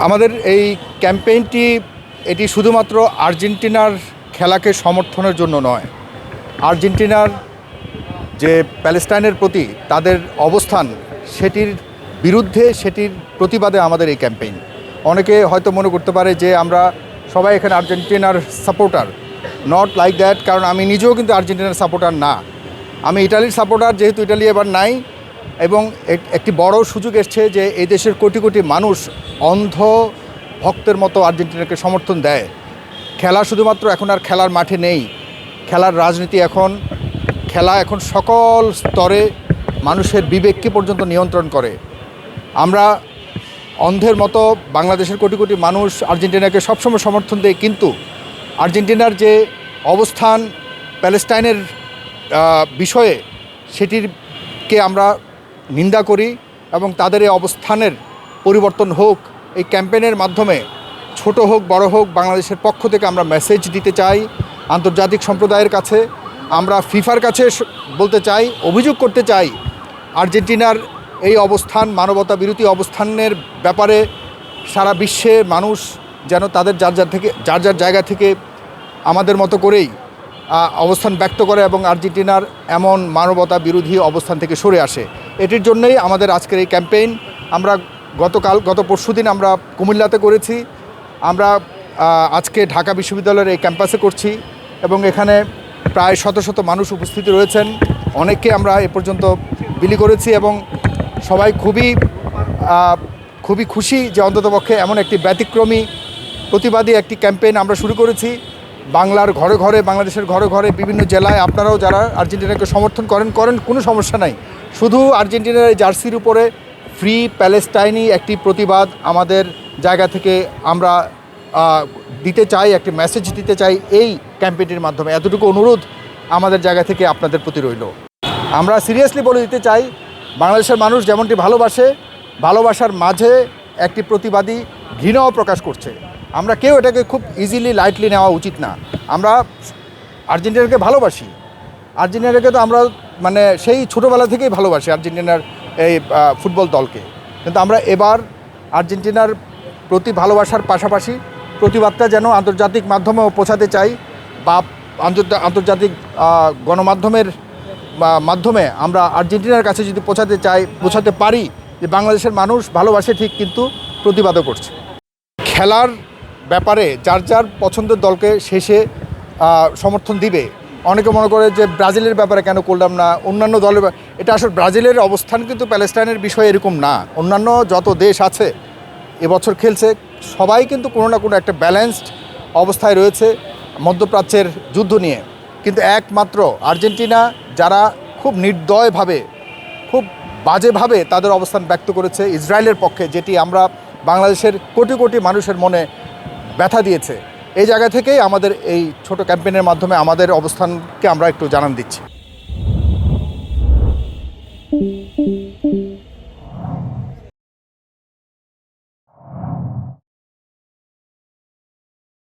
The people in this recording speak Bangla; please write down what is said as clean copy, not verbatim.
আমাদের এই ক্যাম্পেইনটি এটি শুধুমাত্র আর্জেন্টিনার খেলাকে সমর্থনের জন্য নয়, আর্জেন্টিনার যে প্যালেস্টাইনের প্রতি তাদের অবস্থান সেটির বিরুদ্ধে, সেটির প্রতিবাদে আমাদের এই ক্যাম্পেইন। অনেকে হয়তো মনে করতে পারে যে আমরা সবাই এখানে আর্জেন্টিনার সাপোর্টার, নট লাইক দ্যাট, কারণ আমি নিজেও কিন্তু আর্জেন্টিনার সাপোর্টার না, আমি ইটালির সাপোর্টার। যেহেতু ইটালি এবার নাই এবং একটি বড় সুযোগ এসছে যে এই দেশের কোটি কোটি মানুষ অন্ধ ভক্তের মতো আর্জেন্টিনাকে সমর্থন দেয়। খেলা শুধুমাত্র এখন আর খেলার মাঠে নেই, খেলার রাজনীতি খেলা এখন সকল স্তরে মানুষের বিবেককে পর্যন্ত নিয়ন্ত্রণ করে। আমরা অন্ধের মতো বাংলাদেশের কোটি কোটি মানুষ আর্জেন্টিনাকে সবসময় সমর্থন দেয়, কিন্তু আর্জেন্টিনার যে অবস্থান প্যালেস্টাইনের বিষয়ে সেটিরকে আমরা নিন্দা করি এবং তাদের এই অবস্থানের পরিবর্তন হোক, এই ক্যাম্পেইনের মাধ্যমে ছোট হোক বড় হোক বাংলাদেশের পক্ষ থেকে আমরা মেসেজ দিতে চাই আন্তর্জাতিক সম্প্রদায়ের কাছে। আমরা ফিফার কাছে বলতে চাই, অভিযোগ করতে চাই আর্জেন্টিনার এই অবস্থান, মানবতা বিরোধী অবস্থানের ব্যাপারে সারা বিশ্বে মানুষ যেন তাদের যার যার জায়গা থেকে আমাদের মতো করেই অবস্থান ব্যক্ত করে এবং আর্জেন্টিনার এমন মানবতা বিরোধী অবস্থান থেকে সরে আসে। এটির জন্যই আমাদের আজকের এই ক্যাম্পেইন। আমরা গত পরশুদিন আমরা কুমিল্লাতে করেছি, আমরা আজকে ঢাকা বিশ্ববিদ্যালয়ের এই ক্যাম্পাসে করছি এবং এখানে প্রায় শত শত মানুষ উপস্থিত রয়েছেন। অনেককে আমরা এ পর্যন্ত বিলি করেছি এবং সবাই খুবই খুশি যে অন্ততপক্ষে এমন একটি ব্যতিক্রমী প্রতিবাদী একটি ক্যাম্পেইন আমরা শুরু করেছি। বাংলার ঘরে ঘরে, বাংলাদেশের ঘরে ঘরে, বিভিন্ন জেলায় আপনারাও যারা আর্জেন্টিনাকে সমর্থন করেন কোনো সমস্যা নাই। শুধু আর্জেন্টিনার এই জার্সির উপরে ফ্রি প্যালেস্টাইনি একটি প্রতিবাদ আমাদের জায়গা থেকে আমরা দিতে চাই, একটি মেসেজ দিতে চাই এই ক্যাম্পেইনটির মাধ্যমে। এতটুকু অনুরোধ আমাদের জায়গা থেকে আপনাদের প্রতি রইল। আমরা সিরিয়াসলি বলে দিতে চাই, বাংলাদেশের মানুষ যেমনটি ভালোবাসার মাঝে একটি প্রতিবাদী ঘৃণাও প্রকাশ করছে। আমরা কেউ এটাকে খুব ইজিলি লাইটলি নেওয়া উচিত না। আমরা আর্জেন্টিনাকে ভালোবাসি, আর্জেন্টিনাকে তো আমরা মানে সেই ছোটোবেলা থেকেই ভালোবাসি আর্জেন্টিনার এই ফুটবল দলকে। কিন্তু আমরা এবার আর্জেন্টিনার প্রতি ভালোবাসার পাশাপাশি প্রতিবাদটা যেন আন্তর্জাতিক মাধ্যমেও পৌঁছাতে চাই, বা আন্তর্জাতিক গণমাধ্যমের মাধ্যমে আমরা আর্জেন্টিনার কাছে যদি পৌঁছাতে পারি যে বাংলাদেশের মানুষ ভালোবাসে ঠিক, কিন্তু প্রতিবাদও করছে। খেলার ব্যাপারে যার যার পছন্দের দলকে শেষে সমর্থন দিবে। অনেকে মনে করে যে ব্রাজিলের ব্যাপারে কেন করলাম না, অন্যান্য দলের, এটা আসলে ব্রাজিলের অবস্থান কিন্তু প্যালেস্টাইনের বিষয়ে এরকম না। অন্যান্য যত দেশ আছে এবছর খেলছে, সবাই কিন্তু কোনো না কোনো একটা ব্যালেন্সড অবস্থায় রয়েছে মধ্যপ্রাচ্যের যুদ্ধ নিয়ে। কিন্তু একমাত্র আর্জেন্টিনা যারা খুব নির্দয়ভাবে, খুব বাজেভাবে তাদের অবস্থান ব্যক্ত করেছে ইসরায়েলের পক্ষে, যেটি আমরা বাংলাদেশের কোটি কোটি মানুষের মনে ব্যথা দিয়েছে। এই জায়গা থেকেই আমাদের এই ছোট ক্যাম্পেইনের মাধ্যমে আমাদের অবস্থানকে আমরা একটু জানান দিচ্ছি।